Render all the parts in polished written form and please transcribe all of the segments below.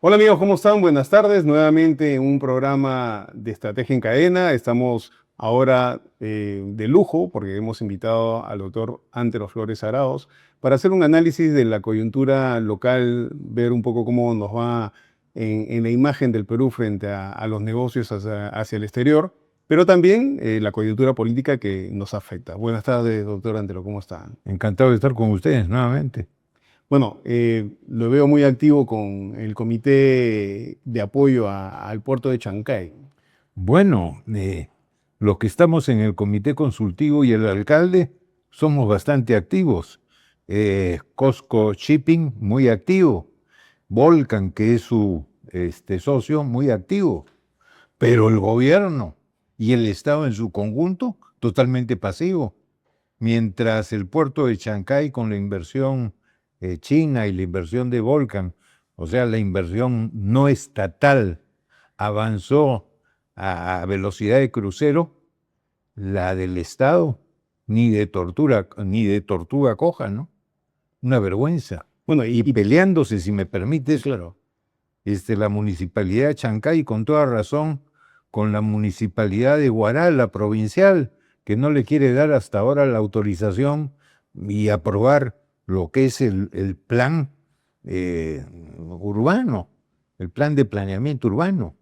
Hola amigos, ¿cómo están? Buenas tardes. Nuevamente en un programa de Estrategia en Cadena. Estamos ahora de lujo porque hemos invitado al doctor Antero Flores Araos para hacer un análisis de la coyuntura local, ver un poco cómo nos va en la imagen del Perú frente a los negocios hacia el exterior, pero también la coyuntura política que nos afecta. Buenas tardes, doctor Antero, ¿cómo está? Encantado de estar con ustedes nuevamente. Bueno, lo veo muy activo con el comité de apoyo al puerto de Chancay. Bueno, los que estamos en el comité consultivo y el alcalde somos bastante activos. Costco Shipping, muy activo. Volcan, que es su socio, muy activo. Pero el gobierno y el Estado en su conjunto, totalmente pasivo. Mientras el puerto de Chancay con la inversión china y la inversión de Volcan, o sea, la inversión no estatal, avanzó a velocidad de crucero, la del Estado ni de tortuga coja, ¿no? Una vergüenza. Bueno, Y peleándose, si me permites, claro, la municipalidad de Chancay, con toda razón, con la municipalidad de Huaral, la provincial, que no le quiere dar hasta ahora la autorización y aprobar lo que es el plan urbano, el plan de planeamiento urbano.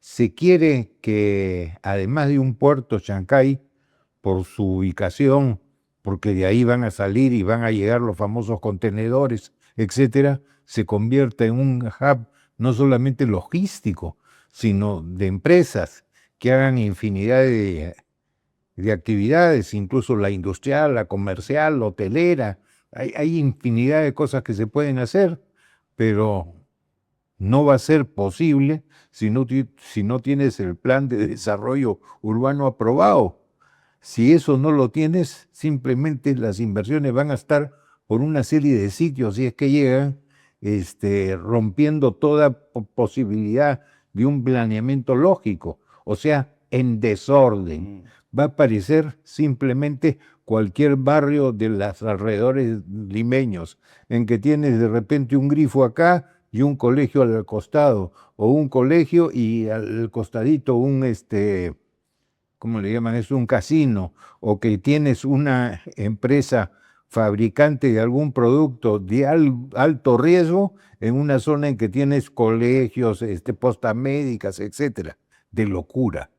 Se quiere que, además de un puerto Chancay, por su ubicación, porque de ahí van a salir y van a llegar los famosos contenedores, etcétera, se convierta en un hub no solamente logístico, sino de empresas que hagan infinidad de actividades, incluso la industrial, la comercial, la hotelera. Hay infinidad de cosas que se pueden hacer, pero no va a ser posible si no tienes el plan de desarrollo urbano aprobado. Si eso no lo tienes, simplemente las inversiones van a estar por una serie de sitios, si es que llegan, rompiendo toda posibilidad de un planeamiento lógico, o sea, en desorden. Va a aparecer simplemente cualquier barrio de los alrededores limeños, en que tienes de repente un grifo acá y un colegio al costado, o un colegio y al costadito ¿cómo le llaman eso? Un casino, o que tienes una empresa fabricante de algún producto de alto riesgo en una zona en que tienes colegios, postas médicas, etcétera, de locura.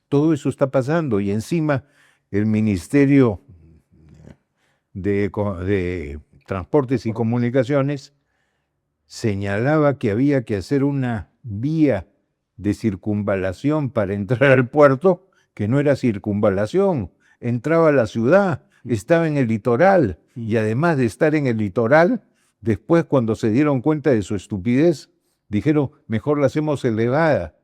Todo eso está pasando y encima el Ministerio de Transportes y Comunicaciones señalaba que había que hacer una vía de circunvalación para entrar al puerto, que no era circunvalación, entraba a la ciudad, estaba en el litoral, y además de estar en el litoral, después cuando se dieron cuenta de su estupidez, dijeron, mejor la hacemos elevada,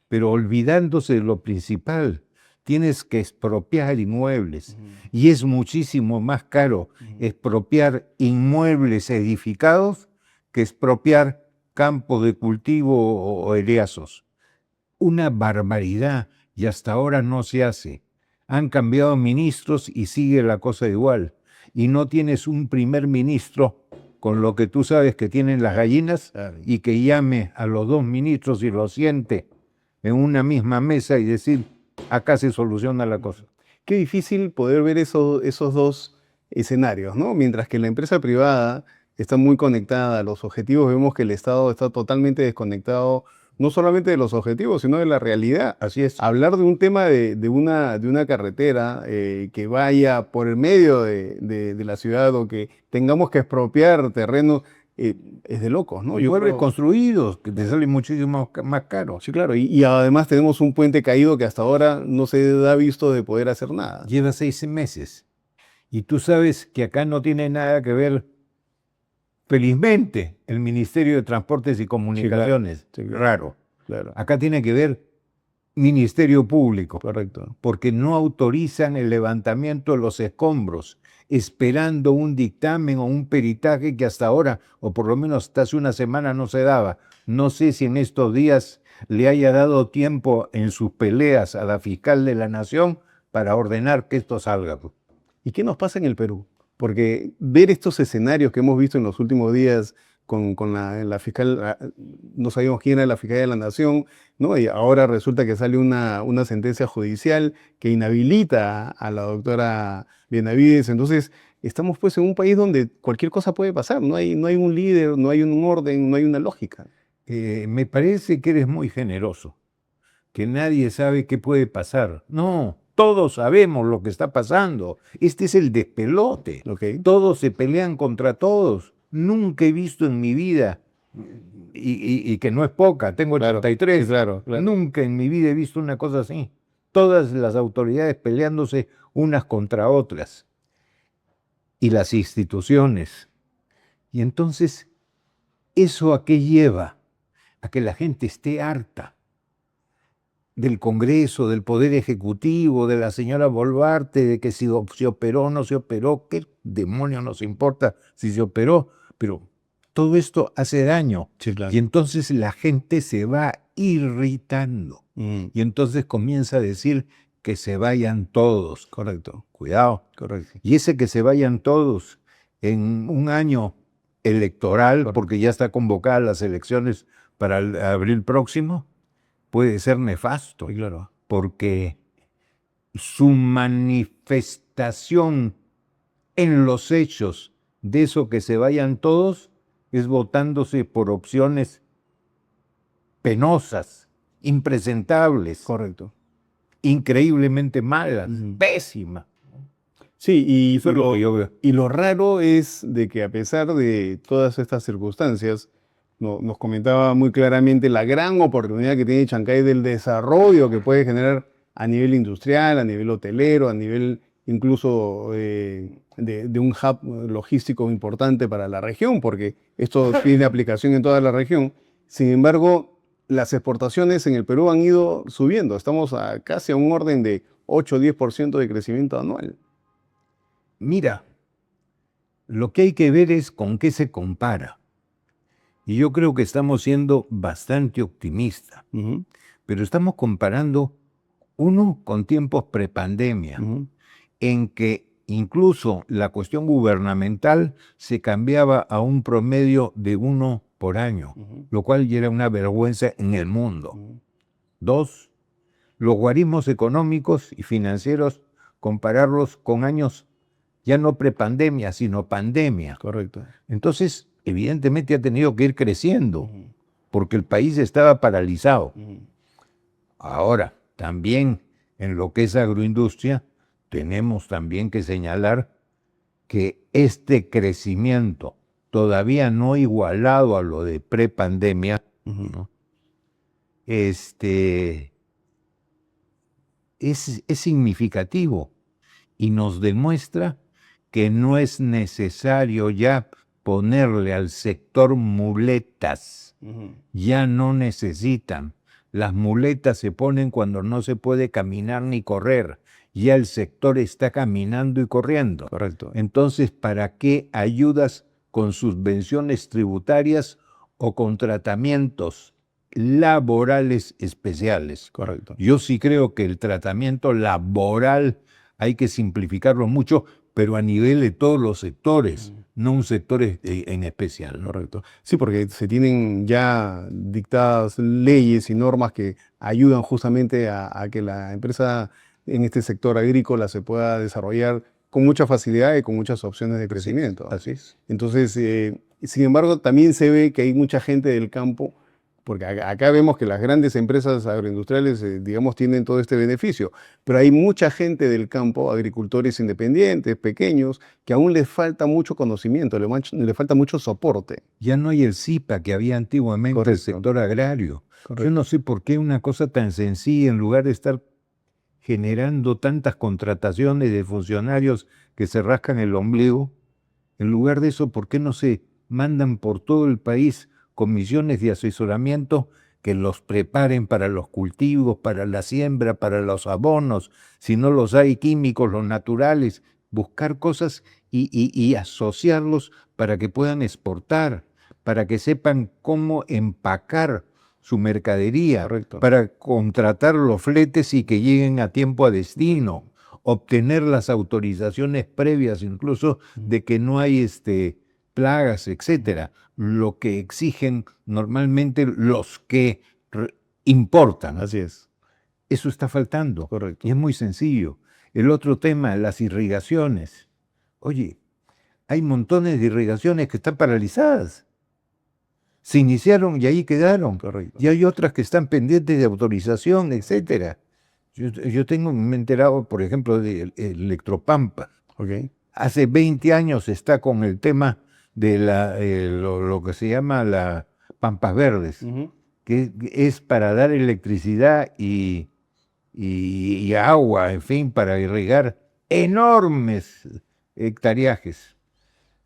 pero olvidándose de lo principal. Tienes que expropiar inmuebles, y es muchísimo más caro expropiar inmuebles edificados que expropiar campos de cultivo o eriazos. Una barbaridad, y hasta ahora no se hace. Han cambiado ministros y sigue la cosa igual. Y no tienes un primer ministro con lo que tú sabes que tienen las gallinas y que llame a los dos ministros y los siente en una misma mesa y decir, acá se soluciona la cosa. qué difícil poder ver esos dos escenarios, ¿no? Mientras que la empresa privada está muy conectada a los objetivos, vemos que el Estado está totalmente desconectado, no solamente de los objetivos, sino de la realidad. Así es. Hablar de un tema de una carretera que vaya por el medio de la ciudad o que tengamos que expropiar terrenos es de locos, ¿no? Yo Muebles creo. construidos, que te salen muchísimo más caros. Sí, claro, y además tenemos un puente caído que hasta ahora no se da visto de poder hacer nada. Lleva 6 meses. Y tú sabes que acá no tiene nada que ver, felizmente, el Ministerio de Transportes y Sí, claro, Comunicaciones. sí, claro, Raro. claro, Acá tiene que ver Ministerio Público, correcto. porque no autorizan el levantamiento de los escombros, esperando un dictamen o un peritaje que hasta ahora, o por lo menos hasta hace una semana, no se daba. No sé si en estos días le haya dado tiempo en sus peleas a la fiscal de la Nación para ordenar que esto salga. ¿Y qué nos pasa en el Perú? Porque ver estos escenarios que hemos visto en los últimos días con la fiscal, no sabíamos quién era la fiscal de la Nación, ¿no? Y ahora resulta que sale una sentencia judicial que inhabilita a la doctora Benavides. Entonces, estamos pues en un país donde cualquier cosa puede pasar, no hay un líder, no hay un orden, no hay una lógica. Me parece que eres muy generoso, que nadie sabe qué puede pasar. No, todos sabemos lo que está pasando. Este es el despelote. ¿Ok? Todos se pelean contra todos. Nunca he visto en mi vida, y que no es poca, tengo Claro, 83, sí, claro, claro. nunca en mi vida he visto una cosa así. Todas las autoridades peleándose unas contra otras. Y las instituciones. Y entonces, ¿eso a qué lleva? A que la gente esté harta del Congreso, del Poder Ejecutivo, de la señora Boluarte, de que si se operó o no se operó, ¿qué demonios nos importa si se operó? Pero todo esto hace daño. Sí, claro. Y entonces la gente se va irritando. Mm, Y entonces comienza a decir que se vayan todos. correcto, Cuidado. correcto. Y ese que se vayan todos en un año electoral, Correcto. porque ya está convocada las elecciones para el abril próximo, puede ser nefasto, Sí, claro. porque su manifestación en los hechos de eso que se vayan todos es votándose por opciones penosas, impresentables, Correcto. increíblemente malas, Ujú. pésimas. Sí, Eso es lo que yo veo. y lo raro es de que a pesar de todas estas circunstancias, nos comentaba muy claramente la gran oportunidad que tiene Chancay del desarrollo que puede generar a nivel industrial, a nivel hotelero, a nivel incluso de un hub logístico importante para la región, porque esto tiene aplicación en toda la región. Sin embargo, las exportaciones en el Perú han ido subiendo. Estamos casi a un orden de 8 o 10% de crecimiento anual. Mira, lo que hay que ver es con qué se compara. Y yo creo que estamos siendo bastante optimistas, Ujú, pero estamos comparando uno con tiempos prepandemia, ujú, en que incluso la cuestión gubernamental se cambiaba a un promedio de 1 por año, ujú, lo cual ya era una vergüenza en el mundo. ujú. 2, los guarismos económicos y financieros, compararlos con años ya no prepandemia, sino pandemia. Correcto. Entonces, evidentemente ha tenido que ir creciendo, Ujú, porque el país estaba paralizado. ujú. Ahora, también en lo que es agroindustria, tenemos también que señalar que este crecimiento, todavía no igualado a lo de prepandemia, Ujú. ¿no? Es significativo y nos demuestra que no es necesario ya ponerle al sector muletas. Ujú. Ya no necesitan. Las muletas se ponen cuando no se puede caminar ni correr. Ya el sector está caminando y corriendo. Correcto. Entonces, ¿para qué ayudas con subvenciones tributarias o con tratamientos laborales especiales? Correcto. Yo sí creo que el tratamiento laboral hay que simplificarlo mucho, pero a nivel de todos los sectores, no un sector en especial, ¿no? Correcto. Sí, porque se tienen ya dictadas leyes y normas que ayudan justamente a que la empresa en este sector agrícola se pueda desarrollar con mucha facilidad y con muchas opciones de crecimiento. Así es. Entonces, sin embargo, también se ve que hay mucha gente del campo, porque acá vemos que las grandes empresas agroindustriales, digamos, tienen todo este beneficio, pero hay mucha gente del campo, agricultores independientes, pequeños, que aún les falta mucho conocimiento, le falta mucho soporte. Ya no hay el CIPA que había antiguamente, el Correcto. sector agrario. Yo Correcto. no sé por qué una cosa tan sencilla, en lugar de estar generando tantas contrataciones de funcionarios que se rascan el ombligo, en lugar de eso, ¿por qué no se mandan por todo el país comisiones de asesoramiento que los preparen para los cultivos, para la siembra, para los abonos? Si no los hay químicos, los naturales, buscar cosas y asociarlos para que puedan exportar, para que sepan cómo empacar su mercadería, Correcto. para contratar los fletes y que lleguen a tiempo a destino, obtener las autorizaciones previas incluso de que no hay plagas, etcétera, lo que exigen normalmente los que importan. Así es, Eso está faltando. correcto. Y es muy sencillo. El otro tema, las irrigaciones. Oye, hay montones de irrigaciones que están paralizadas. Se iniciaron y ahí quedaron. Correcto. Y hay otras que están pendientes de autorización, etcétera. Me he enterado, por ejemplo, de Electropampa. Ok. Hace 20 años está con el tema de lo que se llama las Pampas Verdes, que es para dar electricidad y agua, en fin, para irrigar enormes hectareajes.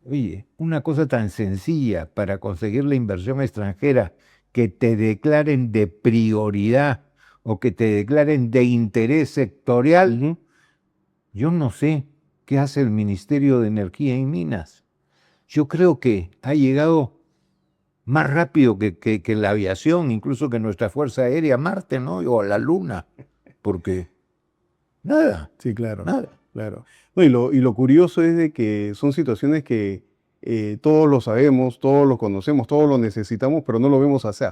Oye, una cosa tan sencilla para conseguir la inversión extranjera, que te declaren de prioridad o que te declaren de interés sectorial. Yo no sé qué hace el Ministerio de Energía y Minas. Yo creo que ha llegado más rápido que la aviación, incluso que nuestra Fuerza Aérea a Marte, ¿no? O a la Luna, porque nada, Sí, claro. nada. Claro. No, y lo curioso es de que son situaciones que todos lo sabemos, todos lo conocemos, todos lo necesitamos, pero no lo vemos hacer.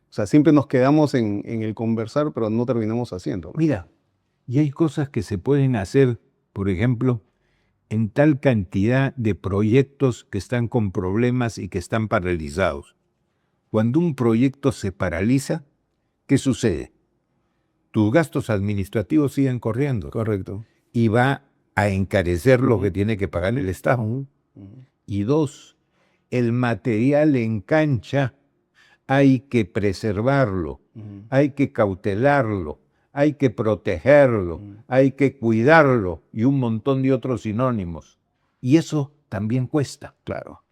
O sea, siempre nos quedamos en el conversar, pero no terminamos haciendo. Mira, y hay cosas que se pueden hacer, por ejemplo, en tal cantidad de proyectos que están con problemas y que están paralizados. Cuando un proyecto se paraliza, ¿qué sucede? Tus gastos administrativos siguen corriendo Correcto. y va a encarecer lo que tiene que pagar el Estado. Y dos, el material en cancha hay que preservarlo, hay que cautelarlo, hay que protegerlo, hay que cuidarlo y un montón de otros sinónimos. Y eso también cuesta. Claro.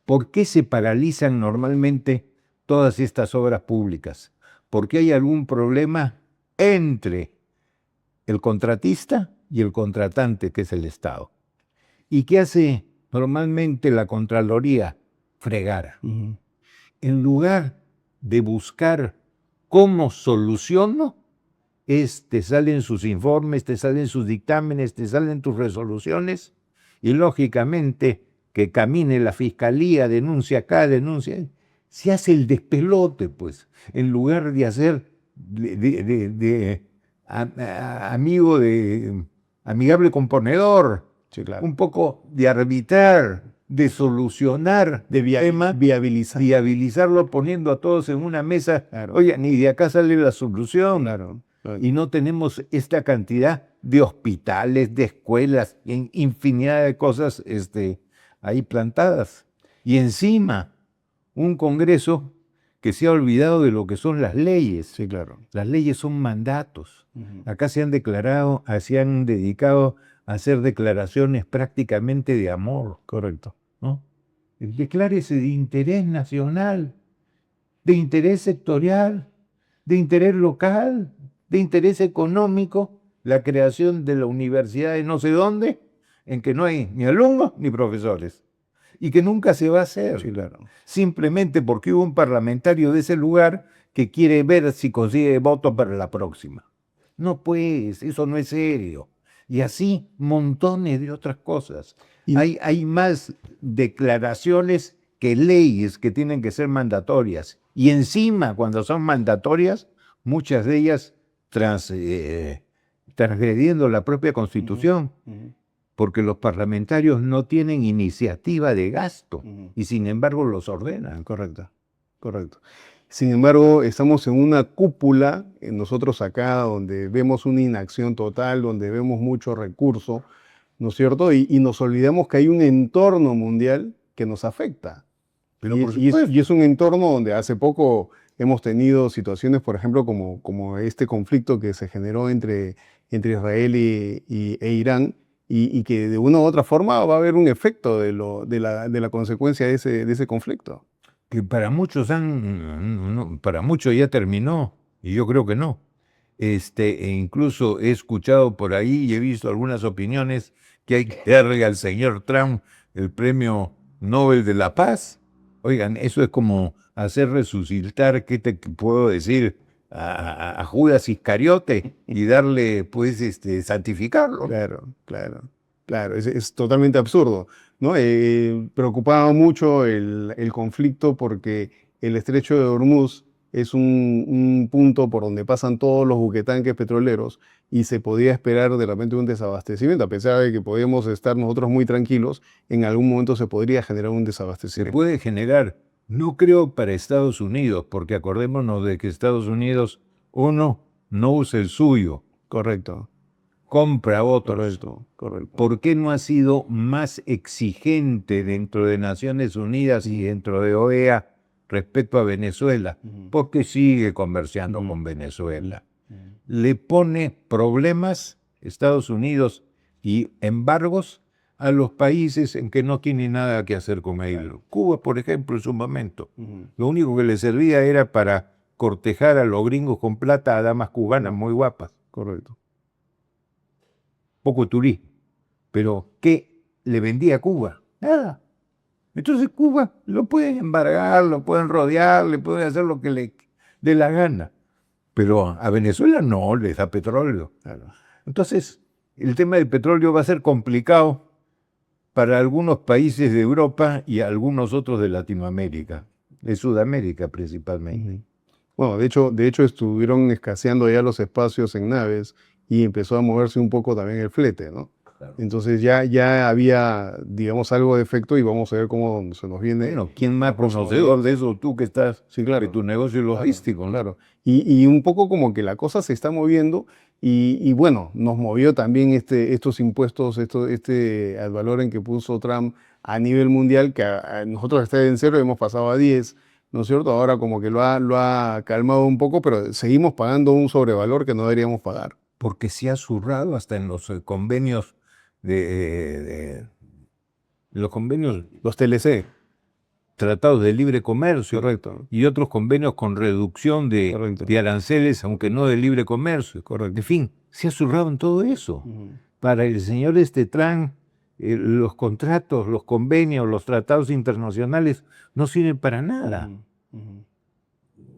¿Por qué se paralizan normalmente todas estas obras públicas? Porque hay algún problema entre el contratista y el contratante, que es el Estado. ¿Y qué hace normalmente la Contraloría? Fregar. En lugar de buscar cómo soluciono, te salen sus informes, te salen sus dictámenes, te salen tus resoluciones, y lógicamente que camine la fiscalía, denuncia acá, denuncia allá. Se hace el despelote, pues, en lugar de hacer amigable componedor, Sí, claro. un poco de arbitrar, de solucionar, De viabilizar. viabilizarlo poniendo a todos en una mesa. Claro. Oye, ni de acá sale la solución. Claro. Y no tenemos esta cantidad de hospitales, de escuelas, infinidad de cosas ahí plantadas. Y encima, un Congreso que se ha olvidado de lo que son las leyes. Sí, claro. Las leyes son mandatos. Acá se han dedicado a hacer declaraciones prácticamente de amor. Correcto. ¿No? Declárese de interés nacional, de interés sectorial, de interés local, de interés económico, la creación de la universidad de no sé dónde, en que no hay ni alumnos ni profesores, y que nunca se va a hacer, Sí, claro. simplemente porque hubo un parlamentario de ese lugar que quiere ver si consigue votos para la próxima. No, pues, eso no es serio. Y así montones de otras cosas. Y- Hay más declaraciones que leyes que tienen que ser mandatorias. Y encima, cuando son mandatorias, muchas de ellas transgrediendo la propia Constitución, porque los parlamentarios no tienen iniciativa de gasto y sin embargo los ordenan. Correcto. Correcto. Sin embargo, estamos en una cúpula, nosotros acá, donde vemos una inacción total, donde vemos mucho recurso, ¿no es cierto? Y nos olvidamos que hay un entorno mundial que nos afecta. Pero por Y supuesto. es un entorno donde hace poco hemos tenido situaciones, por ejemplo, como este conflicto que se generó entre Israel e Irán, y que de una u otra forma va a haber un efecto de la consecuencia de ese conflicto. Que para muchos para muchos ya terminó, y yo creo que no. E incluso he escuchado por ahí y he visto algunas opiniones que hay que darle al señor Trump el premio Nobel de la Paz. Oigan, eso es como hacer resucitar, ¿qué te puedo decir? A Judas Iscariote y darle, pues, santificarlo. Claro, claro, claro. Es totalmente absurdo. ¿no? Preocupaba mucho el conflicto porque el estrecho de Hormuz es un punto por donde pasan todos los buquetanques petroleros y se podía esperar de repente un desabastecimiento, a pesar de que podíamos estar nosotros muy tranquilos, en algún momento se podría generar un Se desabastecimiento. puede generar, no creo para Estados Unidos, porque acordémonos de que Estados Unidos, uno, no usa el suyo, Correcto, compra otros. correcto, correcto. ¿Por qué no ha sido más exigente dentro de Naciones Unidas y dentro de OEA respecto a Venezuela? Ujú. Porque sigue comerciando Ujú. con Venezuela. Ujú. Le pone problemas Estados Unidos y embargos a los países en que no tiene nada que hacer con ellos. Claro. Cuba, por ejemplo, en su momento. Ujú. Lo único que le servía era para cortejar a los gringos con plata a damas cubanas muy guapas. Correcto. Poco turismo. Pero ¿qué le vendía a Cuba? Nada. Entonces Cuba lo pueden embargar, lo pueden rodear, le pueden hacer lo que le dé la gana. Pero a Venezuela no les da petróleo. Claro. Entonces, el tema del petróleo va a ser complicado para algunos países de Europa y algunos otros de Latinoamérica, de Sudamérica principalmente. Ujú. Bueno, de hecho estuvieron escaseando ya los espacios en naves y empezó a moverse un poco también el flete, ¿no? Claro. Entonces ya había, digamos, algo de efecto y vamos a ver cómo se nos viene. Bueno, ¿quién más la próxima conocedor vez. de eso? Tú que estás Sí, de claro. tu negocio logístico, ¿no? Claro. Y un poco como que la cosa se está moviendo y bueno, nos movió también estos impuestos, al valor en que puso Trump a nivel mundial, que a nosotros está en cero, hemos pasado a 10, ¿no es cierto? Ahora como que lo ha calmado un poco, pero seguimos pagando un sobrevalor que no deberíamos pagar. Porque se ha zurrado hasta en los convenios los convenios, Los TLC, tratados de libre comercio correcto, y otros convenios con reducción correcto. de aranceles, aunque no de libre comercio. Correcto. En fin, se ha zurrado en todo eso. Ujú. Para el señor Trump, los contratos, los convenios, los tratados internacionales no sirven para nada. Ujú. Ujú.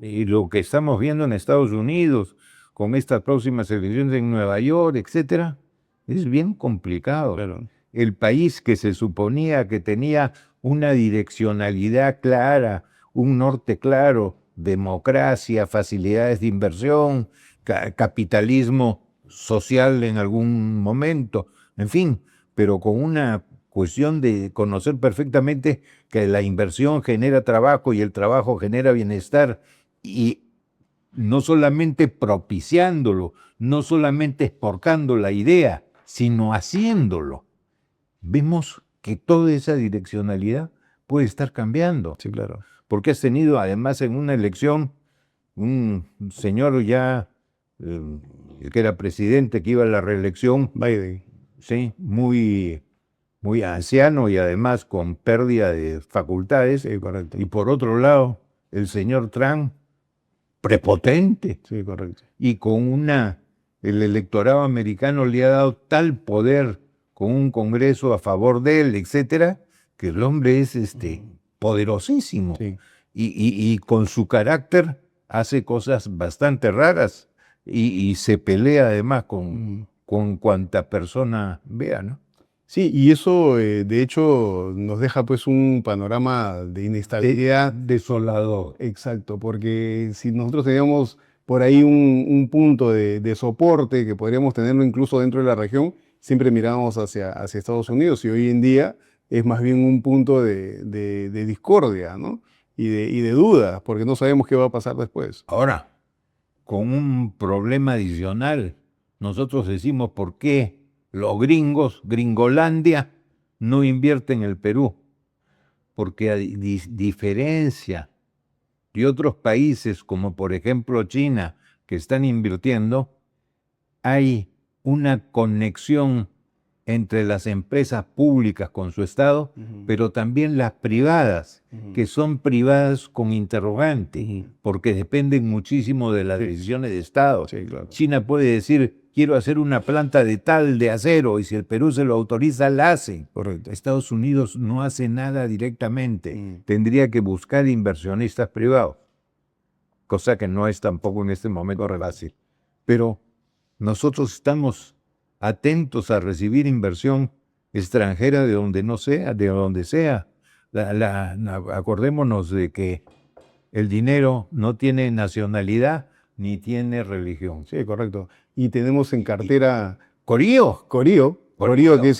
Y lo que estamos viendo en Estados Unidos, con estas próximas elecciones en Nueva York, etcétera, es bien complicado. Claro. El país que se suponía que tenía una direccionalidad clara, un norte claro, democracia, facilidades de inversión, capitalismo social en algún momento, en fin, pero con una cuestión de conocer perfectamente que la inversión genera trabajo y el trabajo genera bienestar, y no solamente propiciándolo, no solamente exportando la idea, sino haciéndolo. Vemos que toda esa direccionalidad puede estar cambiando. Sí, claro. Porque has tenido además en una elección un señor ya que era presidente, que iba a la reelección, Biden. sí, muy anciano y además con pérdida de facultades. Sí, correcto. Y por otro lado, el señor Trump, prepotente, Sí, correcto. y el electorado americano le ha dado tal poder con un Congreso a favor de él, etcétera, que el hombre es poderosísimo. Sí. Y con su carácter hace cosas bastante raras y se pelea además con cuanta persona vea, ¿no? Sí, y eso de hecho nos deja pues un panorama de inestabilidad. Desolador. Exacto, porque si nosotros teníamos por ahí un punto de soporte que podríamos tenerlo incluso dentro de la región, siempre mirábamos hacia Estados Unidos y hoy en día es más bien un punto de discordia, ¿no? Y de duda, porque no sabemos qué va a pasar después. Ahora, con un problema adicional, nosotros decimos por qué los gringos, Gringolandia, no invierten en el Perú. Porque a diferencia de otros países, como por ejemplo China, que están invirtiendo, hay una conexión entre las empresas públicas con su Estado, pero también las privadas, que son privadas con interrogante, porque dependen muchísimo de las decisiones de Estado. Sí, claro. China puede decir, quiero hacer una planta de tal de acero, y si el Perú se lo autoriza, la hace. Correcto. Estados Unidos no hace nada directamente. Tendría que buscar inversionistas privados, cosa que no es tampoco en este momento fácil. Pero nosotros estamos atentos a recibir inversión extranjera de donde no sea, de donde sea. Acordémonos de que el dinero no tiene nacionalidad ni tiene religión. Sí, correcto. Y tenemos en cartera Corío. Corío,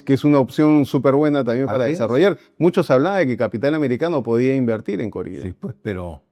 que es una opción súper buena también para Así es. desarrollar. Muchos hablaban de que capital americano podía invertir en Corío. Sí, pues, pero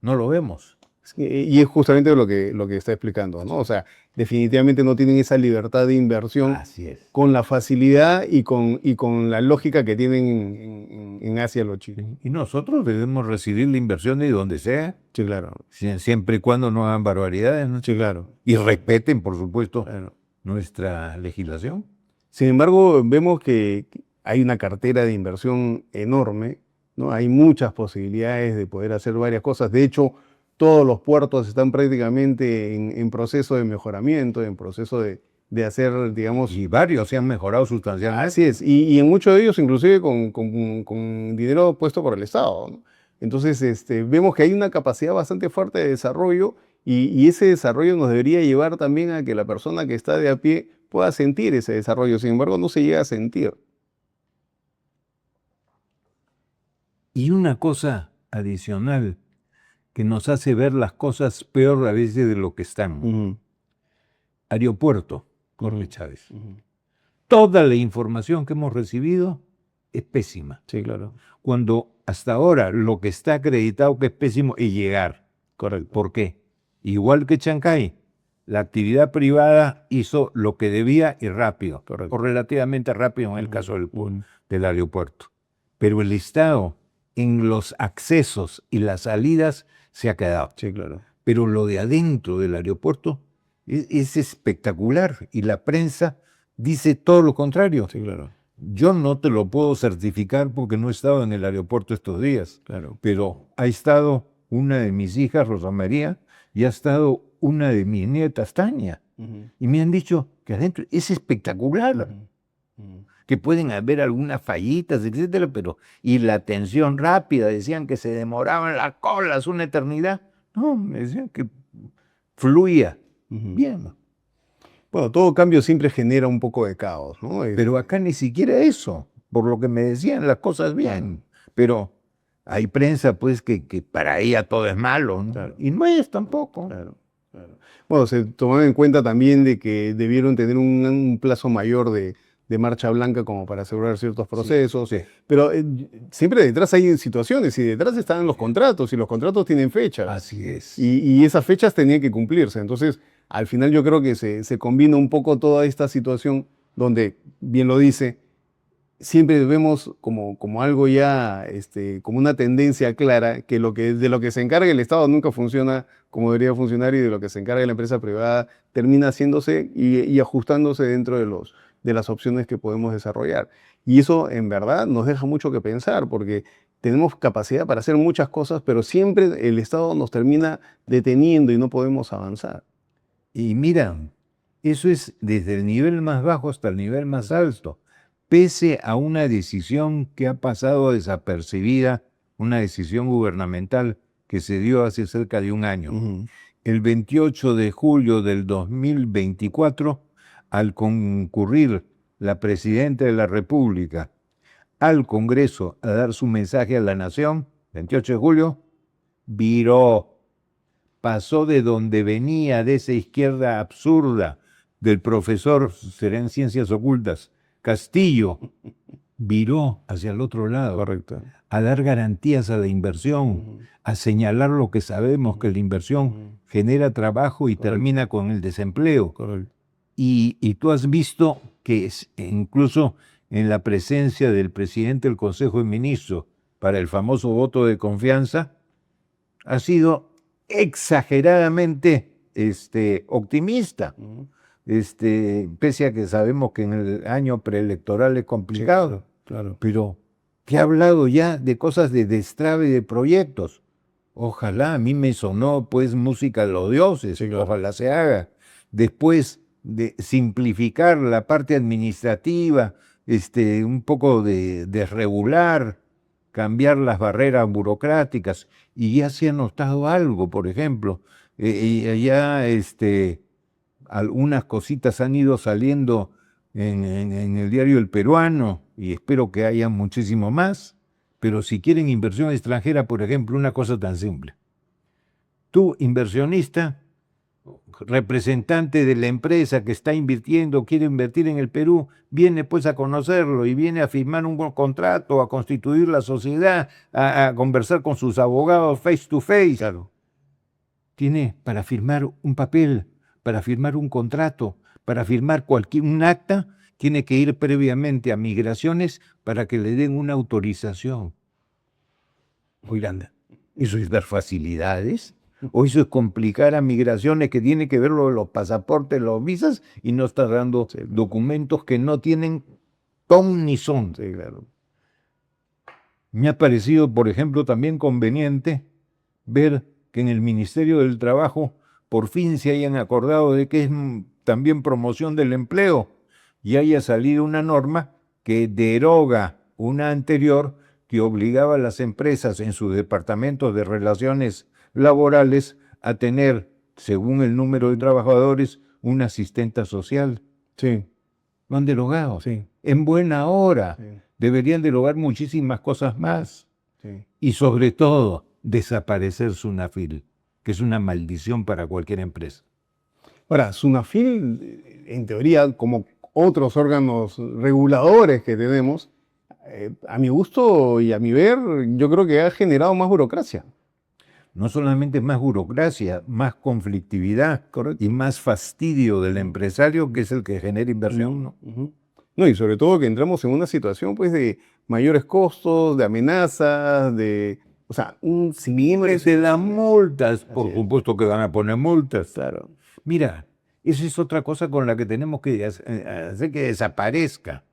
no lo vemos. Y es justamente lo que está explicando, ¿no? O sea, definitivamente no tienen esa libertad de inversión Así es. con la facilidad y con la lógica que tienen en Asia los chinos. Y nosotros debemos recibir la inversión de donde sea, Sí, claro. siempre y cuando no hagan barbaridades, ¿no? Sí, claro. Y respeten, por supuesto, Claro. nuestra legislación. Sin embargo, vemos que hay una cartera de inversión enorme, ¿no? Hay muchas posibilidades de poder hacer varias cosas. De hecho, todos los puertos están prácticamente en proceso de mejoramiento, en proceso de hacer, digamos... Y varios se han mejorado sustancialmente. Así es, y en muchos de ellos inclusive con dinero puesto por el Estado, ¿no? Entonces, vemos que hay una capacidad bastante fuerte de desarrollo y ese desarrollo nos debería llevar también a que la persona que está de a pie pueda sentir ese desarrollo. Sin embargo, no se llega a sentir. Y una cosa adicional que nos hace ver las cosas peor a veces de lo que están. Ujú. Aeropuerto, Jorge Chávez. Toda la información que hemos recibido es pésima. Sí, claro. Cuando hasta ahora lo que está acreditado que es pésimo es llegar. Correcto. ¿Por qué? Igual que Chancay, la actividad privada hizo lo que debía y rápido, Correcto. o relativamente rápido en el caso del aeropuerto. Pero el Estado en los accesos y las salidas se ha quedado. Sí, claro. Pero lo de adentro del aeropuerto es espectacular y la prensa dice todo lo contrario. Sí, claro. Yo no te lo puedo certificar porque no he estado en el aeropuerto estos días, Claro. pero ha estado una de mis hijas, Rosa María, y ha estado una de mis nietas, Tania, y me han dicho que adentro es espectacular, que pueden haber algunas fallitas, etcétera, pero y la atención rápida, decían que se demoraban las colas una eternidad. No, me decían que fluía bien. Bueno, todo cambio siempre genera un poco de caos, ¿no? Pero acá ni siquiera eso, por lo que me decían las cosas bien. Pero hay prensa, pues, que para ella todo es malo, ¿no? Claro. Y no es tampoco. Claro, claro. Bueno, se tomaron en cuenta también de que debieron tener un plazo mayor de marcha blanca como para asegurar ciertos procesos, Sí. pero siempre detrás hay situaciones y detrás están los contratos y los contratos tienen fechas. Así es. Y esas fechas tenían que cumplirse. Entonces, al final yo creo que se combina un poco toda esta situación donde, bien lo dice, siempre vemos como algo ya, como una tendencia clara, que de lo que se encarga el Estado nunca funciona como debería funcionar y de lo que se encarga la empresa privada termina haciéndose y ajustándose dentro de las opciones que podemos desarrollar. Y eso en verdad nos deja mucho que pensar porque tenemos capacidad para hacer muchas cosas, pero siempre el Estado nos termina deteniendo y no podemos avanzar. Y mira, eso es desde el nivel más bajo hasta el nivel más alto. Pese a una decisión que ha pasado desapercibida, una decisión gubernamental que se dio hace cerca de un año. El 28 de julio del 2024, al concurrir la Presidenta de la República al Congreso a dar su mensaje a la Nación, 28 de julio, viró, pasó de donde venía, de esa izquierda absurda del profesor, será en Ciencias Ocultas, Castillo, viró hacia el otro lado. Correcto. A dar garantías a la inversión, a señalar lo que sabemos, que la inversión genera trabajo y termina con el desempleo. Correcto. Y tú has visto que incluso en la presencia del presidente del Consejo de Ministros para el famoso voto de confianza, ha sido exageradamente optimista. Pese a que sabemos que en el año preelectoral es complicado, Claro. pero que ha hablado ya de cosas de destrave de proyectos. Ojalá, a mí me sonó pues música de los dioses, Sí, claro. ojalá se haga. Después de simplificar la parte administrativa, un poco de regular, cambiar las barreras burocráticas, y ya se ha notado algo, por ejemplo, ya algunas cositas han ido saliendo en el diario El Peruano, y espero que haya muchísimo más, pero si quieren inversión extranjera, por ejemplo, una cosa tan simple. Tú, inversionista, representante de la empresa que está invirtiendo, quiere invertir en el Perú, viene pues a conocerlo y viene a firmar un buen contrato, a constituir la sociedad, a conversar con sus abogados face to face. Claro. Tiene para firmar un papel, para firmar un contrato, para firmar un acta, tiene que ir previamente a Migraciones para que le den una autorización. Oigan, ¿eso es dar facilidades? ¿O eso es complicar a Migraciones que tiene que ver lo de los pasaportes, los visas, y no está dando documentos que no tienen ton ni son? Sí, claro. Me ha parecido, por ejemplo, también conveniente ver que en el Ministerio del Trabajo por fin se hayan acordado de que es también promoción del empleo y haya salido una norma que deroga una anterior que obligaba a las empresas en sus departamentos de relaciones laborales a tener, según el número de trabajadores, una asistenta social. Sí. Lo han derogado. Sí. En buena hora. Sí. Deberían derogar muchísimas cosas más. Sí. Y sobre todo, desaparecer SUNAFIL, que es una maldición para cualquier empresa. Ahora, SUNAFIL, en teoría, como otros órganos reguladores que tenemos, a mi gusto y a mi ver, yo creo que ha generado más burocracia. No solamente más burocracia, más conflictividad. Correcto. Y más fastidio del empresario, que es el que genera inversión, ¿no? No, y sobre todo que entramos en una situación pues de mayores costos, de amenazas, o sea, un sinfín de las multas, por es. supuesto que van a poner multas. Claro. Mira, esa es otra cosa con la que tenemos que hacer que desaparezca.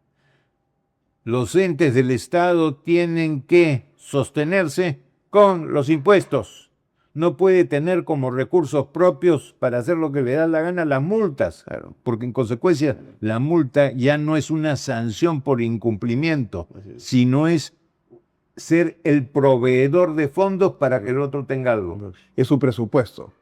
Los entes del Estado tienen que sostenerse con los impuestos. No puede tener como recursos propios para hacer lo que le da la gana las multas, Claro. porque en consecuencia la multa ya no es una sanción por incumplimiento, sino es ser el proveedor de fondos para que el otro tenga algo. Es su presupuesto,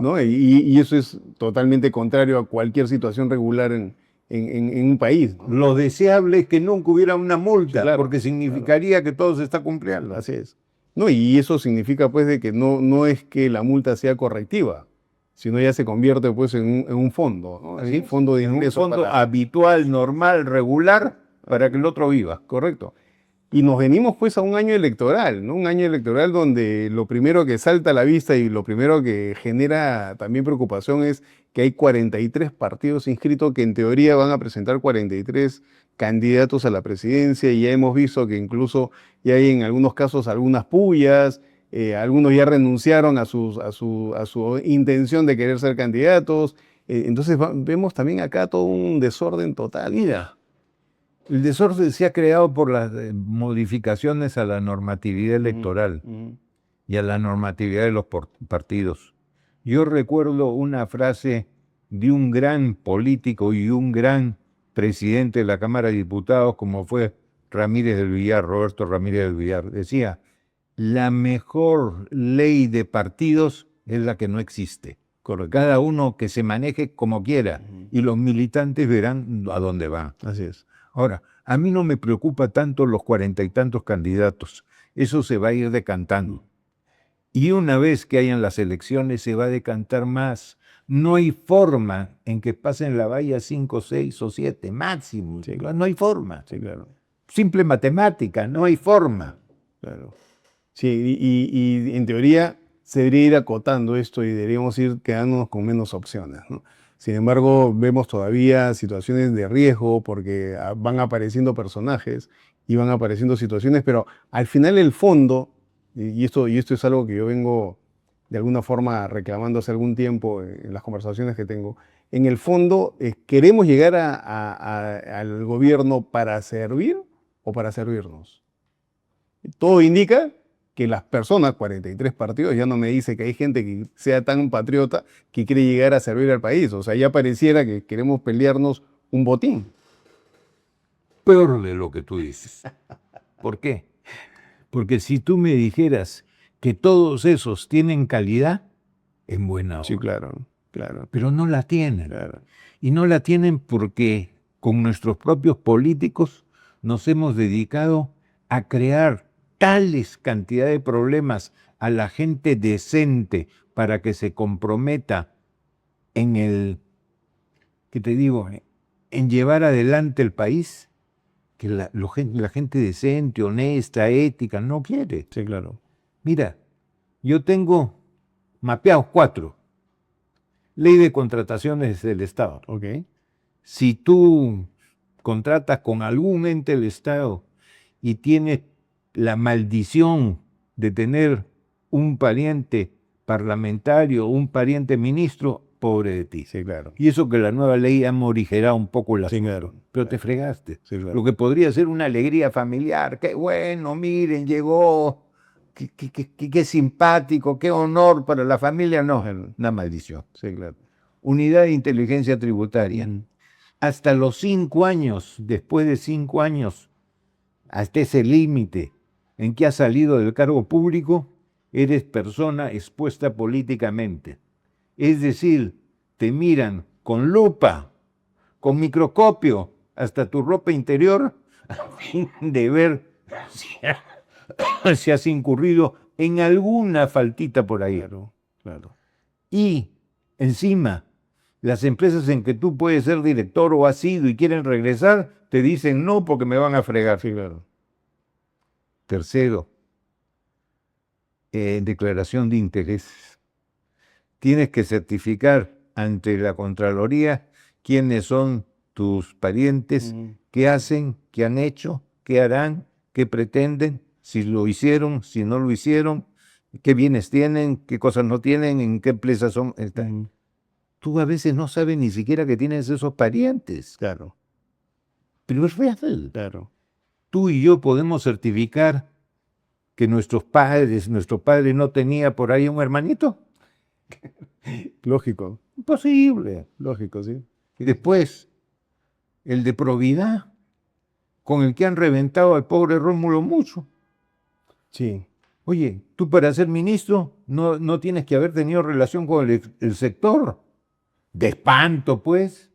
¿no? Y eso es totalmente contrario a cualquier situación regular en un país, ¿no? Lo deseable es que nunca hubiera una multa, Sí, claro, porque significaría que todo se está cumpliendo. Así es. No, y eso significa pues de que no es que la multa sea correctiva, sino ya se convierte pues en un fondo, ¿no? Así, fondo de en un ingresos fondo habitual, normal, regular, para que el otro viva. Correcto. Y nos venimos pues a un año electoral, ¿no? Un año electoral donde lo primero que salta a la vista y lo primero que genera también preocupación es que hay 43 partidos inscritos que en teoría van a presentar 43 candidatos a la presidencia, y ya hemos visto que incluso ya hay en algunos casos algunas pullas, algunos ya renunciaron a su intención de querer ser candidatos. Entonces vemos también acá todo un desorden total. Mira, el desorden se ha creado por las modificaciones a la normatividad electoral y a la normatividad de los partidos. Yo recuerdo una frase de un gran político y un gran presidente de la Cámara de Diputados, como fue Ramírez del Villar, Roberto Ramírez del Villar. Decía, la mejor ley de partidos es la que no existe. Cada uno que se maneje como quiera, y los militantes verán a dónde van. Así es. Ahora, a mí no me preocupa tanto los 40 y tantos candidatos. Eso se va a ir decantando. Y una vez que hayan las elecciones se va a decantar más. No hay forma en que pasen la valla 5, 6 o 7 máximo. Sí. No hay forma. Sí, claro. Simple matemática, no hay forma. Claro. Sí, y en teoría se debería ir acotando esto y deberíamos ir quedándonos con menos opciones, ¿no? Sin embargo, vemos todavía situaciones de riesgo porque van apareciendo personajes y van apareciendo situaciones, pero al final el fondo, y esto es algo que yo vengo de alguna forma reclamando hace algún tiempo en las conversaciones que tengo, en el fondo, ¿queremos llegar al gobierno para servir o para servirnos? Todo indica que las personas, 43 partidos, ya no me dice que hay gente que sea tan patriota que quiere llegar a servir al país. O sea, ya pareciera que queremos pelearnos un botín. Peor de lo que tú dices. ¿Por qué? Porque si tú me dijeras que todos esos tienen calidad, en buena hora. Sí, claro, claro. Pero no la tienen. Claro. Y no la tienen porque con nuestros propios políticos, nos hemos dedicado a crear tales cantidades de problemas a la gente decente para que se comprometa en el, ¿qué te digo?, en llevar adelante el país, que la gente decente, honesta, ética, no quiere. Sí, claro. Mira, yo tengo mapeados 4. Ley de contrataciones del Estado. Ok. Si tú contratas con algún ente del Estado y tienes la maldición de tener un pariente parlamentario, un pariente ministro, pobre de ti. Sí, claro. Y eso que la nueva ley ha morigerado un poco la Sí, claro. pero te fregaste. Sí, claro. Lo que podría ser una alegría familiar, qué bueno, miren, llegó, qué simpático, qué honor para la familia, no, una maldición. Sí, claro. Unidad de inteligencia tributaria. Mm. Hasta los 5 años, después de 5 años, hasta ese límite en que has salido del cargo público, eres persona expuesta políticamente. Es decir, te miran con lupa, con microscopio, hasta tu ropa interior, a fin de ver si has incurrido en alguna faltita por ahí. Claro, claro. Y encima, las empresas en que tú puedes ser director o has sido y quieren regresar, te dicen no porque me van a fregar. Sí, claro. Tercero, declaración de intereses. Tienes que certificar ante la Contraloría quiénes son tus parientes, qué hacen, qué han hecho, qué harán, qué pretenden, si lo hicieron, si no lo hicieron, qué bienes tienen, qué cosas no tienen, en qué empresas son. Tú a veces no sabes ni siquiera que tienes esos parientes. Claro, Pero es real. claro. Tú y yo podemos certificar que nuestro padre no tenía por ahí un hermanito. Lógico, Imposible. lógico, sí. Y después, el de probidad, con el que han reventado al pobre Rómulo mucho. Sí, Oye, tú para ser ministro no tienes que haber tenido relación con el sector. De espanto, pues.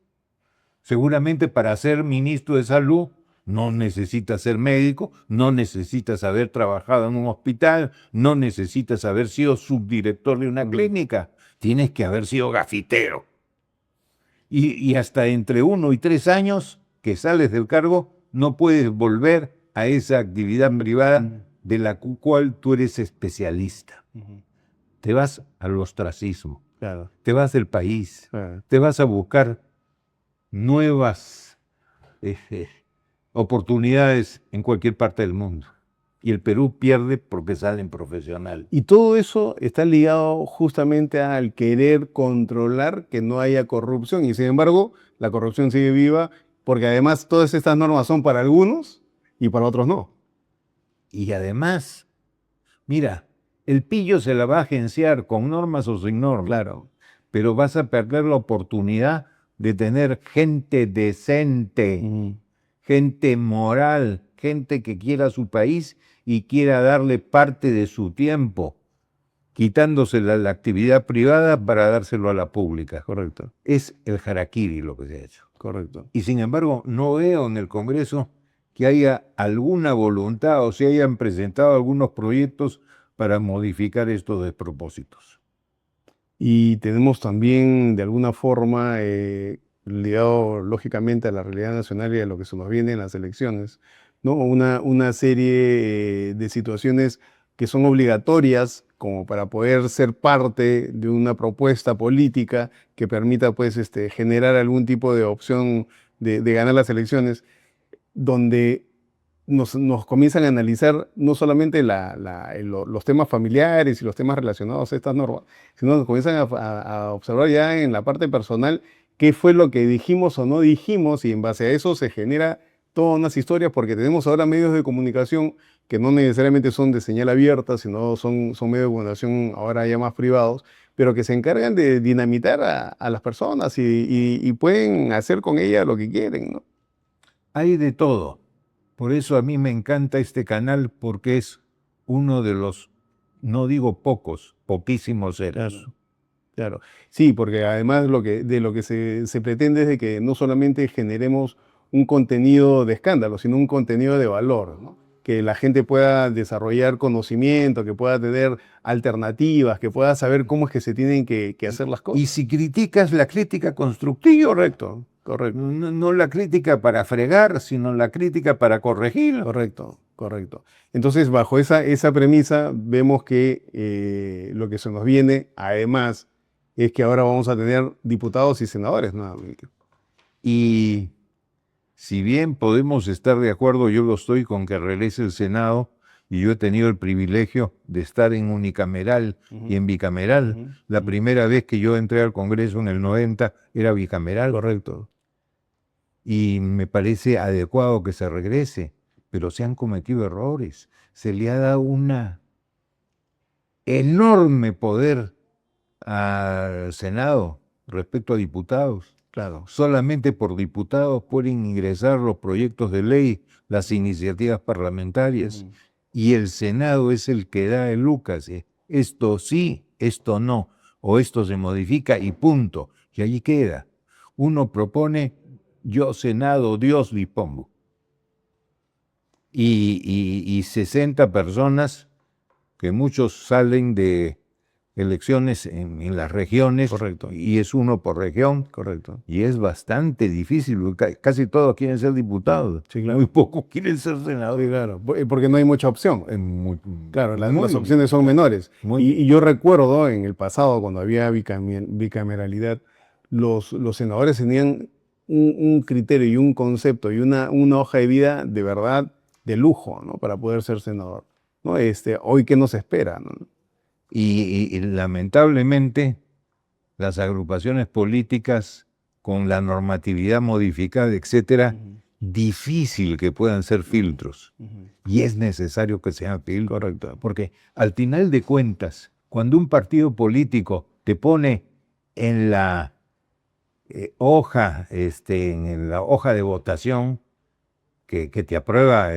Seguramente para ser ministro de salud no necesitas ser médico, no necesitas haber trabajado en un hospital, no necesitas haber sido subdirector de una clínica. Tienes que haber sido gafitero. Y hasta entre 1 y 3 años que sales del cargo, no puedes volver a esa actividad privada de la cual tú eres especialista. Te vas al ostracismo, claro. te vas del país, Claro. te vas a buscar nuevas oportunidades en cualquier parte del mundo. Y el Perú pierde porque salen profesionales. Y todo eso está ligado justamente al querer controlar que no haya corrupción. Y sin embargo, la corrupción sigue viva porque además todas estas normas son para algunos y para otros no. Y además, mira, el pillo se la va a agenciar con normas o sin normas. Claro. Pero vas a perder la oportunidad de tener gente decente, gente moral, gente que quiera su país y quiera darle parte de su tiempo, quitándose la actividad privada para dárselo a la pública. Correcto, Es el harakiri lo que se ha hecho. correcto. Y sin embargo, no veo en el Congreso que haya alguna voluntad o se hayan presentado algunos proyectos para modificar estos despropósitos. Y tenemos también, de alguna forma, ligado lógicamente a la realidad nacional y a lo que se nos viene en las elecciones, ¿no? Una serie de situaciones que son obligatorias como para poder ser parte de una propuesta política que permita, pues, generar algún tipo de opción de ganar las elecciones, donde nos comienzan a analizar no solamente los temas familiares y los temas relacionados a estas normas, sino nos comienzan a observar ya en la parte personal qué fue lo que dijimos o no dijimos, y en base a eso se genera todas unas historias, porque tenemos ahora medios de comunicación que no necesariamente son de señal abierta, sino son medios de comunicación ahora ya más privados, pero que se encargan de dinamitar a las personas y pueden hacer con ellas lo que quieren, ¿no? Hay de todo. Por eso a mí me encanta este canal, porque es uno de los, no digo pocos, poquísimos seres. Claro, claro. Sí, porque además de lo que se pretende es de que no solamente generemos un contenido de escándalo, sino un contenido de valor, ¿no? Que la gente pueda desarrollar conocimiento, que pueda tener alternativas, que pueda saber cómo es que se tienen que hacer las cosas. Y si criticas, la crítica constructiva, Correcto, correcto. no la crítica para fregar, sino la crítica para corregir. Correcto, correcto. Entonces, bajo esa premisa, vemos que lo que se nos viene, además, es que ahora vamos a tener diputados y senadores nuevamente. Y si bien podemos estar de acuerdo, yo lo estoy con que regrese el Senado, y yo he tenido el privilegio de estar en unicameral y en bicameral. La primera vez que yo entré al Congreso en el 90 era bicameral. Correcto. Y me parece adecuado que se regrese, pero se han cometido errores. Se le ha dado un enorme poder al Senado respecto a diputados. Claro. Solamente por diputados pueden ingresar los proyectos de ley, las iniciativas parlamentarias, y el Senado es el que da el Lucas. Esto sí, esto no, o esto se modifica y punto. Y allí queda. Uno propone, yo Senado, Dios dispongo. Y 60 personas, que muchos salen de elecciones en las regiones. Correcto. Y es uno por región. Correcto. Y es bastante difícil, casi todos quieren ser diputados. Sí, claro. Muy pocos quieren ser senadores. Sí, claro, porque no hay mucha opción. Claro, las muy- opciones son menores. muy- Y yo recuerdo en el pasado, cuando había bicameralidad, los senadores tenían un criterio y un concepto y una hoja de vida de verdad de lujo, ¿no? Para poder ser senador, ¿no? Hoy, ¿qué nos espera, no? Y lamentablemente las agrupaciones políticas con la normatividad modificada, etcétera, difícil que puedan ser filtros. Y es necesario que sean filtros. Correcto. Porque al final de cuentas, cuando un partido político te pone en la hoja de votación que te aprueba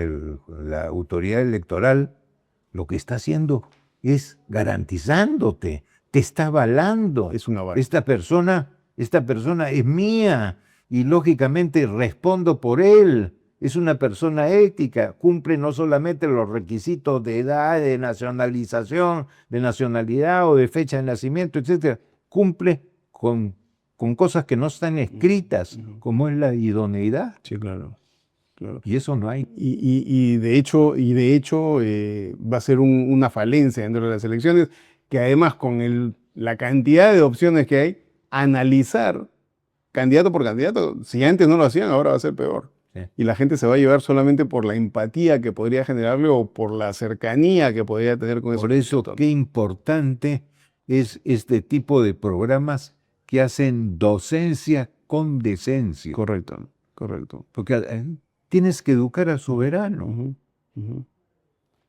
la autoridad electoral, lo que está haciendo es garantizándote, te está avalando. Es una aval. Esta persona es mía y lógicamente respondo por él. Es una persona ética, cumple no solamente los requisitos de edad, de nacionalización, de nacionalidad o de fecha de nacimiento, etcétera. Cumple con cosas que no están escritas, como es la idoneidad. Sí, claro. Claro. Y eso no hay. Y de hecho va a ser una falencia dentro de las elecciones, que además con la cantidad de opciones que hay, analizar candidato por candidato, si antes no lo hacían, ahora va a ser peor. Sí. Y la gente se va a llevar solamente por la empatía que podría generarle o por la cercanía que podría tener con Por eso, qué importante es este tipo de programas que hacen docencia con decencia. Correcto, correcto. Porque tienes que educar al soberano.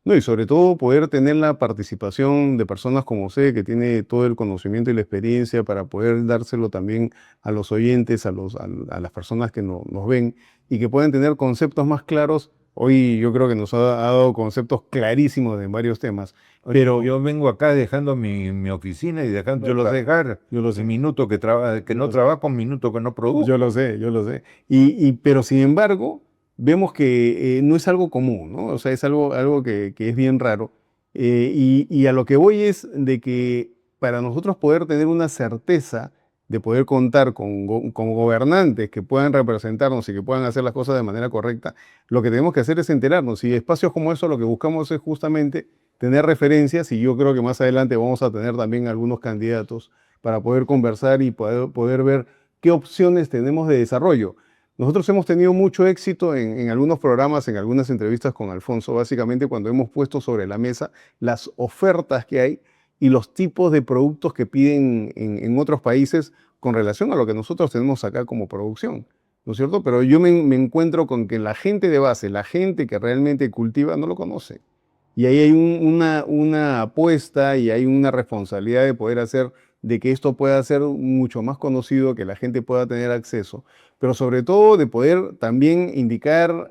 No, y sobre todo poder tener la participación de personas como usted, que tiene todo el conocimiento y la experiencia para poder dárselo también a los oyentes, a las personas que nos ven y que puedan tener conceptos más claros. Hoy yo creo que nos ha dado conceptos clarísimos en varios temas. Pero yo vengo acá dejando mi oficina y dejando, yo lo sé dejar. Yo lo sé. Minuto que no trabajo, un minuto que no produzco. Yo lo sé. Pero sin embargo, vemos que no es algo común, ¿no? O sea, es algo que es bien raro. Y a lo que voy es de que para nosotros poder tener una certeza de poder contar con gobernantes que puedan representarnos y que puedan hacer las cosas de manera correcta, lo que tenemos que hacer es enterarnos. Y espacios como eso lo que buscamos es justamente tener referencias, y yo creo que más adelante vamos a tener también algunos candidatos para poder conversar y poder ver qué opciones tenemos de desarrollo. Nosotros hemos tenido mucho éxito en algunos programas, en algunas entrevistas con Alfonso, básicamente cuando hemos puesto sobre la mesa las ofertas que hay y los tipos de productos que piden en otros países con relación a lo que nosotros tenemos acá como producción, ¿no es cierto? Pero yo me encuentro con que la gente de base, la gente que realmente cultiva, no lo conoce. Y ahí hay una apuesta y hay una responsabilidad de poder hacer de que esto pueda ser mucho más conocido, que la gente pueda tener acceso, pero sobre todo de poder también indicar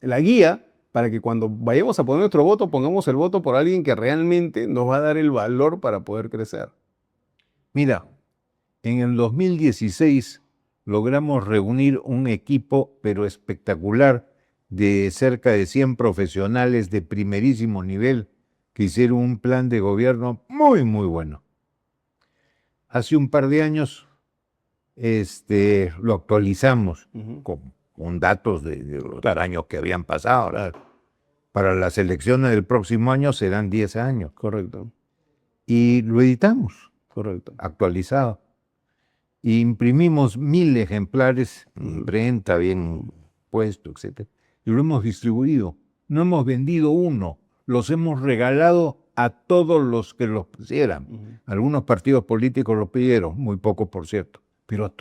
la guía para que cuando vayamos a poner nuestro voto, pongamos el voto por alguien que realmente nos va a dar el valor para poder crecer. Mira, en el 2016 logramos reunir un equipo, pero espectacular, de cerca de 100 profesionales de primerísimo nivel que hicieron un plan de gobierno muy, muy bueno. Hace un par de años lo actualizamos con datos de los años que habían pasado. Claro. Para las elecciones del próximo año serán 10 años. Correcto. Y lo editamos, Correcto. actualizado. Y imprimimos 1000 ejemplares, imprenta, bien puesto, etc. Y lo hemos distribuido. No hemos vendido uno, los hemos regalado a todos los que los quisieran. Algunos partidos políticos lo pidieron, muy pocos por cierto, pero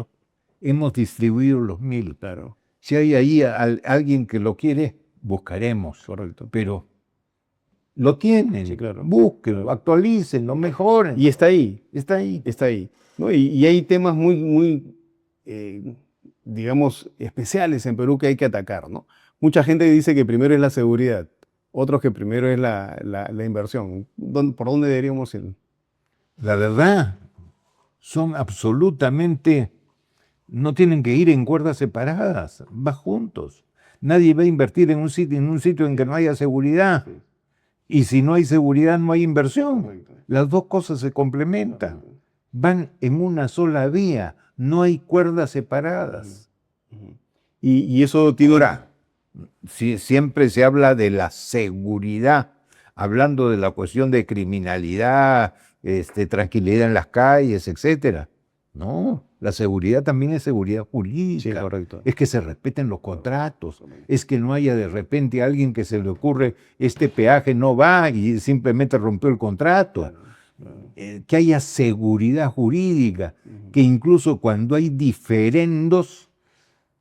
hemos distribuido los 1000. Claro. Si hay ahí alguien que lo quiere, buscaremos. Correcto. Pero lo tienen, Sí, claro. búsquenlo, actualícenlo, mejoren. Y está ahí. Está ahí. Está ahí, ¿no? Y hay temas muy, digamos, especiales en Perú que hay que atacar, ¿no? Mucha gente dice que primero es la seguridad, otros que primero es la inversión. ¿Por dónde deberíamos ir? La verdad, son absolutamente, no tienen que ir en cuerdas separadas, va juntos. Nadie va a invertir en un sitio en que no haya seguridad. Sí. Y si no hay seguridad, no hay inversión. Correcto. Las dos cosas se complementan. Van en una sola vía, no hay cuerdas separadas. Y eso tiene... Ahora, siempre se habla de la seguridad, hablando de la cuestión de criminalidad, tranquilidad en las calles, etcétera. No, la seguridad también es seguridad jurídica. Sí, correcto. Es que se respeten los contratos, es que no haya de repente alguien que se le ocurre este peaje no va y simplemente rompió el contrato. Que haya seguridad jurídica, que incluso cuando hay diferendos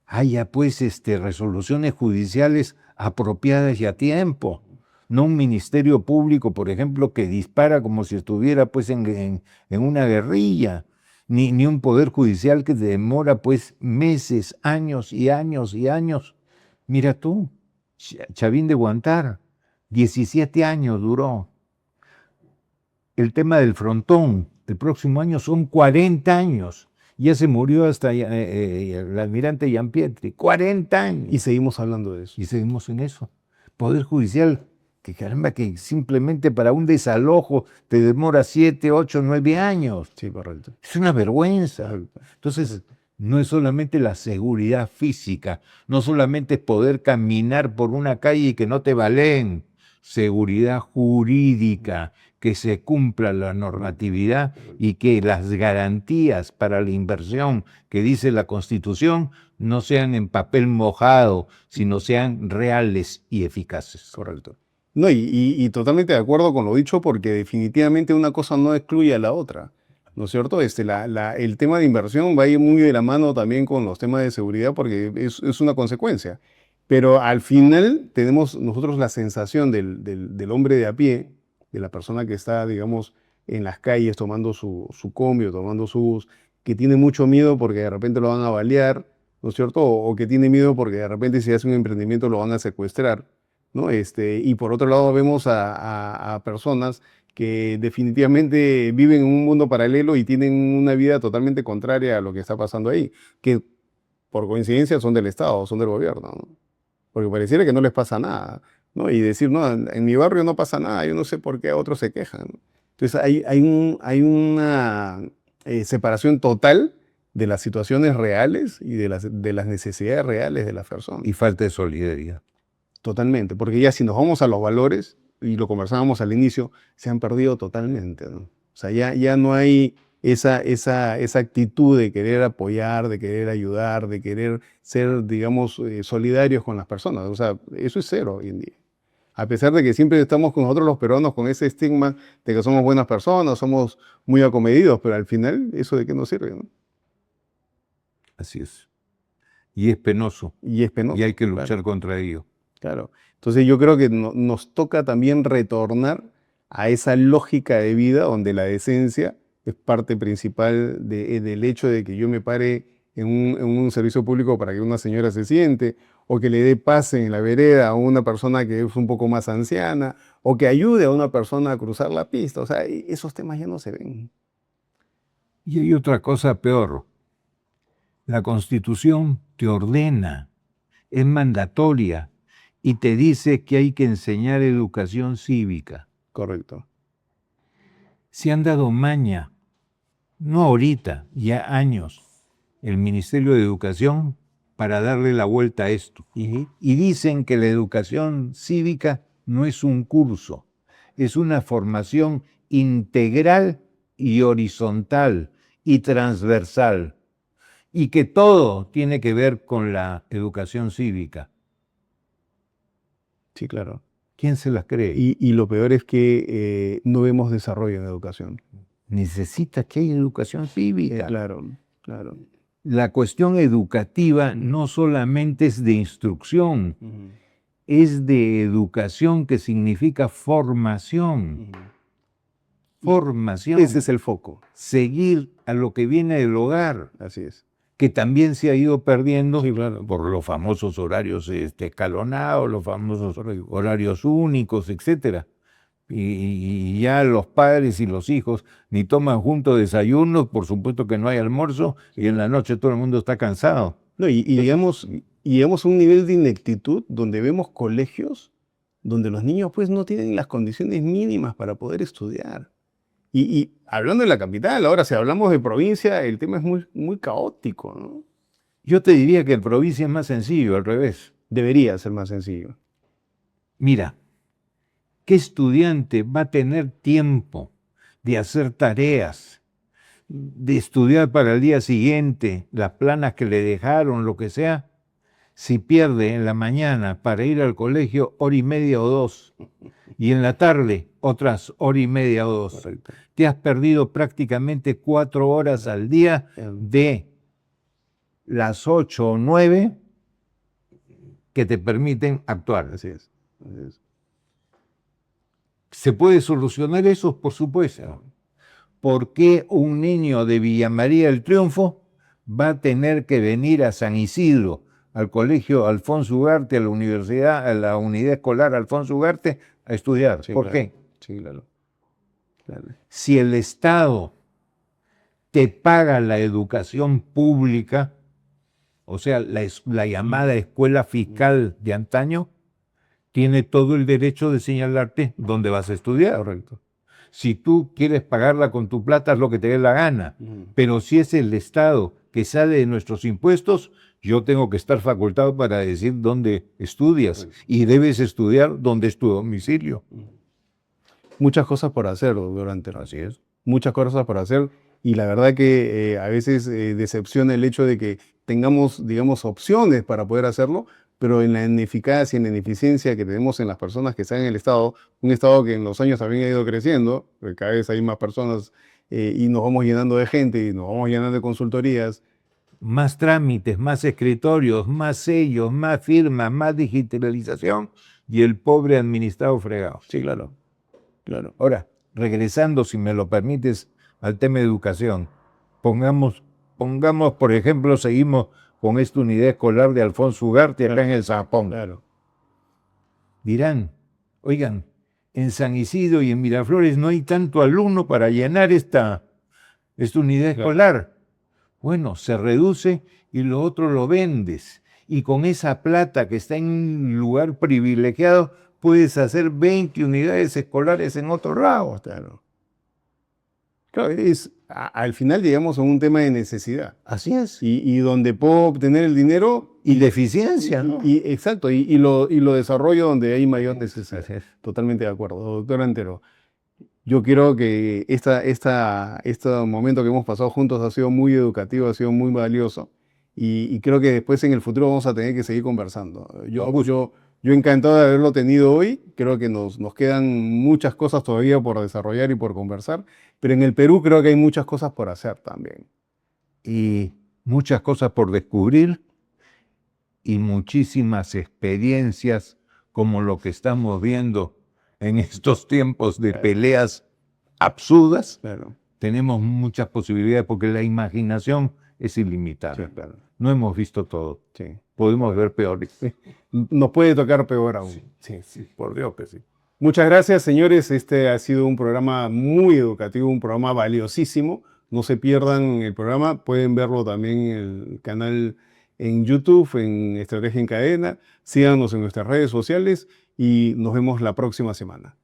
haya pues resoluciones judiciales apropiadas y a tiempo. No un ministerio público, por ejemplo, que dispara como si estuviera pues en una guerrilla, ni un poder judicial que demora pues meses, años y años y años. Mira tú, Chavín de Huántar, 17 años duró. El tema del frontón del próximo año son 40 años. Ya se murió hasta el almirante Gianpietri, 40 años. Y seguimos hablando de eso. Y seguimos en eso. Poder judicial, que caramba, que simplemente para un desalojo te demora 7, 8, 9 años. Sí, correcto. Es una vergüenza. Correcto. Entonces, no es solamente la seguridad física, no solamente es poder caminar por una calle y que no te baleen. Seguridad jurídica, que se cumpla la normatividad y que las garantías para la inversión que dice la Constitución no sean en papel mojado, sino sean reales y eficaces. Correcto. No, y totalmente de acuerdo con lo dicho, porque definitivamente una cosa no excluye a la otra, ¿no es cierto? El tema de inversión va a ir muy de la mano también con los temas de seguridad, porque es una consecuencia. Pero al final tenemos nosotros la sensación del hombre de a pie, de la persona que está, digamos, en las calles tomando su combi, tomando su bus, que tiene mucho miedo porque de repente lo van a balear, ¿no es cierto? O que tiene miedo porque de repente si hace un emprendimiento lo van a secuestrar, ¿no? Y por otro lado vemos a personas que definitivamente viven en un mundo paralelo y tienen una vida totalmente contraria a lo que está pasando ahí, que por coincidencia son del Estado, son del gobierno, ¿no? Porque pareciera que no les pasa nada, ¿no? Y decir, no, en mi barrio no pasa nada, yo no sé por qué otros se quejan, ¿no? Entonces hay una separación total de las situaciones reales y de las necesidades reales de las personas. Y falta de solidaridad. Totalmente, porque ya si nos vamos a los valores, y lo conversábamos al inicio, se han perdido totalmente, ¿no? O sea, ya no hay esa actitud de querer apoyar, de querer ayudar, de querer ser, digamos, solidarios con las personas. O sea, eso es cero hoy en día. A pesar de que siempre estamos con nosotros los peruanos con ese estigma de que somos buenas personas, somos muy acomedidos, pero al final, ¿eso de qué nos sirve, no? Así es. Y es penoso. Y es penoso. Y hay que luchar contra ello. Claro. Entonces yo creo que nos toca también retornar a esa lógica de vida donde la decencia es parte principal del hecho de que yo me pare en un servicio público para que una señora se siente, o que le dé pase en la vereda a una persona que es un poco más anciana, o que ayude a una persona a cruzar la pista. O sea, esos temas ya no se ven. Y hay otra cosa peor. La Constitución te ordena, es mandatoria y te dice que hay que enseñar educación cívica. Correcto. Se han dado maña, no ahorita, ya años, el Ministerio de Educación para darle la vuelta a esto. Y dicen que la educación cívica no es un curso, es una formación integral y horizontal y transversal, y que todo tiene que ver con la educación cívica. Sí, claro. ¿Quién se las cree? Y lo peor es que no vemos desarrollo en educación. Necesita que haya educación cívica. Claro, claro. La cuestión educativa no solamente es de instrucción, es de educación, que significa formación. Formación. Ese es el foco. Seguir a lo que viene del hogar. Así es. Que también se ha ido perdiendo, sí, claro, por los famosos horarios escalonados, los famosos horarios únicos, etc. Y ya los padres y los hijos ni toman juntos desayunos, por supuesto que no hay almuerzo, y en la noche todo el mundo está cansado. No, y llegamos a un nivel de ineptitud donde vemos colegios donde los niños pues no tienen las condiciones mínimas para poder estudiar. Y hablando de la capital, ahora si hablamos de provincia, el tema es muy, muy caótico, ¿no? Yo te diría que en provincia es más sencillo, al revés. Debería ser más sencillo. Mira, ¿qué estudiante va a tener tiempo de hacer tareas, de estudiar para el día siguiente, las planas que le dejaron, lo que sea, si pierde en la mañana para ir al colegio 1:30 o 2, y en la tarde otras 1:30 o 2? Correcto. Te has perdido prácticamente 4 horas al día de las 8 o 9 que te permiten actuar. Así es. Así es. ¿Se puede solucionar eso? Por supuesto. ¿Por qué un niño de Villa María del Triunfo va a tener que venir a San Isidro, al colegio Alfonso Ugarte, a la universidad, a la unidad escolar Alfonso Ugarte, a estudiar? Sí, ¿Por claro. qué? Sí, claro. Claro. Si el Estado te paga la educación pública, o sea, la llamada escuela fiscal de antaño, tiene todo el derecho de señalarte dónde vas a estudiar. Correcto. Si tú quieres pagarla con tu plata, es lo que te dé la gana. Pero si es el Estado que sale de nuestros impuestos, yo tengo que estar facultado para decir dónde estudias. Y debes estudiar donde es tu domicilio. Muchas cosas por hacer, Durante. Así es. Muchas cosas por hacer. Y la verdad que a veces decepciona el hecho de que tengamos, digamos, opciones para poder hacerlo, pero en la ineficacia, en la ineficiencia que tenemos en las personas que están en el Estado, un Estado que en los años también ha ido creciendo, cada vez hay más personas y nos vamos llenando de gente y nos vamos llenando de consultorías. Más trámites, más escritorios, más sellos, más firmas, más digitalización y el pobre administrado fregado. Sí, claro. Claro. Ahora, regresando, si me lo permites, al tema de educación, pongamos, por ejemplo, seguimos con esta unidad escolar de Alfonso Ugarte acá en el Zapón. Claro. Dirán, oigan, en San Isidro y en Miraflores no hay tanto alumno para llenar esta unidad escolar. Bueno, se reduce y lo otro lo vendes. Y con esa plata que está en un lugar privilegiado, puedes hacer 20 unidades escolares en otro lado. Claro. Claro, al final llegamos a un tema de necesidad. Así es. Y donde puedo obtener el dinero. Y de eficiencia, ¿no? Exacto, y lo desarrollo donde hay mayor necesidad. Así es. Totalmente de acuerdo. Doctor Antero, yo quiero que este momento que hemos pasado juntos ha sido muy educativo, ha sido muy valioso. Y creo que después en el futuro vamos a tener que seguir conversando. Yo encantado de haberlo tenido hoy. Creo que nos quedan muchas cosas todavía por desarrollar y por conversar. Pero en el Perú creo que hay muchas cosas por hacer también. Y muchas cosas por descubrir y muchísimas experiencias como lo que estamos viendo en estos tiempos de peleas absurdas. Claro. Tenemos muchas posibilidades porque la imaginación es ilimitada. Sí, claro. No hemos visto todo. Sí. Podemos ver peores. Sí. Nos puede tocar peor aún. Sí, por Dios que sí. Muchas gracias, señores. Este ha sido un programa muy educativo, un programa valiosísimo No se pierdan el programa, pueden verlo también en el canal en YouTube, en Estrategia en Cadena. Síganos en nuestras redes sociales y nos vemos la próxima semana.